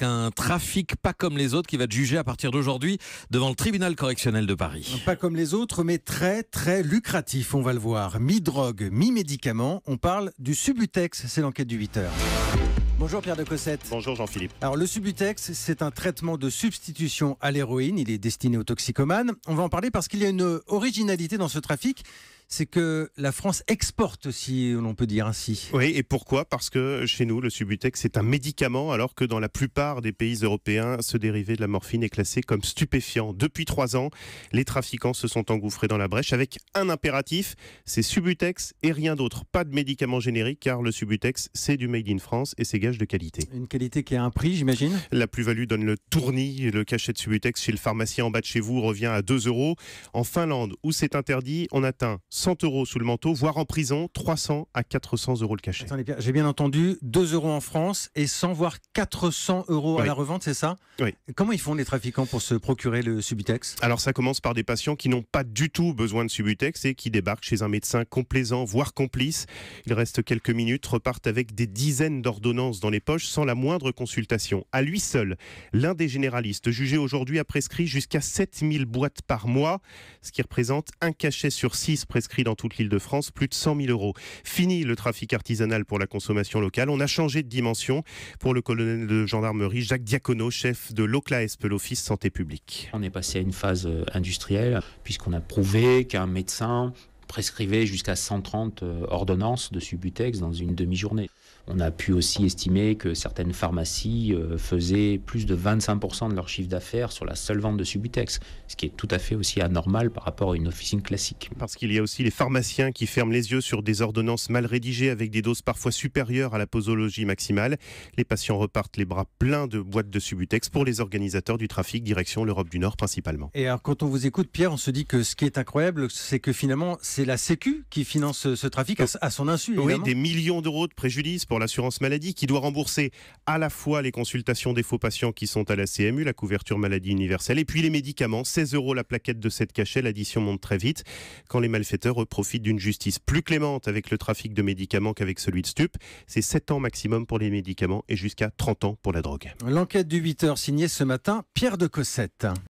Un trafic pas comme les autres qui va être jugé à partir d'aujourd'hui devant le tribunal correctionnel de Paris. Pas comme les autres, mais très très lucratif, on va le voir. Mi-drogue, mi-médicament, on parle du Subutex, c'est l'enquête du 8h. Bonjour Pierre de Cossette. Bonjour Jean-Philippe. Alors le Subutex, c'est un traitement de substitution à l'héroïne, il est destiné aux toxicomanes. On va en parler parce qu'il y a une originalité dans ce trafic, c'est que la France exporte, si l'on peut dire ainsi. Oui, et pourquoi ? Parce que chez nous, le Subutex, c'est un médicament, alors que dans la plupart des pays européens, ce dérivé de la morphine est classé comme stupéfiant. Depuis 3 ans, les trafiquants se sont engouffrés dans la brèche avec un impératif, c'est Subutex et rien d'autre. Pas de médicament générique, car le Subutex, c'est du made in France et c'est gage de qualité. Une qualité qui a un prix, j'imagine ? La plus-value donne le tournis. Le cachet de Subutex chez le pharmacien en bas de chez vous revient à 2 €. En Finlande, où c'est interdit, on atteint 100 € sous le manteau, voire en prison, 300 à 400 € le cachet. Attendez Pierre, j'ai bien entendu, 2 € en France et 100 voire 400 € à la revente, c'est ça ? Oui. Comment ils font les trafiquants pour se procurer le Subutex ? Alors ça commence par des patients qui n'ont pas du tout besoin de Subutex et qui débarquent chez un médecin complaisant, voire complice. Ils restent quelques minutes, repartent avec des dizaines d'ordonnances dans les poches sans la moindre consultation. À lui seul, l'un des généralistes jugé aujourd'hui a prescrit jusqu'à 7000 boîtes par mois, ce qui représente un cachet sur 6 prescrit dans toute l'Île-de-France, plus de 100 000 €. Fini le trafic artisanal pour la consommation locale. On a changé de dimension pour le colonel de gendarmerie Jacques Diacono, chef de l'OCLAESP, l'Office Santé Publique. On est passé à une phase industrielle puisqu'on a prouvé qu'un médecin prescrivait jusqu'à 130 ordonnances de Subutex dans une demi-journée. On a pu aussi estimer que certaines pharmacies faisaient plus de 25% de leur chiffre d'affaires sur la seule vente de Subutex, ce qui est tout à fait aussi anormal par rapport à une officine classique. Parce qu'il y a aussi les pharmaciens qui ferment les yeux sur des ordonnances mal rédigées avec des doses parfois supérieures à la posologie maximale. Les patients repartent les bras pleins de boîtes de Subutex pour les organisateurs du trafic direction l'Europe du Nord principalement. Et alors quand on vous écoute Pierre, on se dit que ce qui est incroyable, c'est que finalement c'est la Sécu qui finance ce trafic à son insu. Évidemment. Oui, des millions d'euros de préjudice pour l'assurance maladie qui doit rembourser à la fois les consultations des faux patients qui sont à la CMU, la couverture maladie universelle, et puis les médicaments, 16 € la plaquette de 7 cachets, l'addition monte très vite. Quand les malfaiteurs profitent d'une justice plus clémente avec le trafic de médicaments qu'avec celui de stupes, c'est 7 ans maximum pour les médicaments et jusqu'à 30 ans pour la drogue. L'enquête du 8h signée ce matin Pierre de Cossette.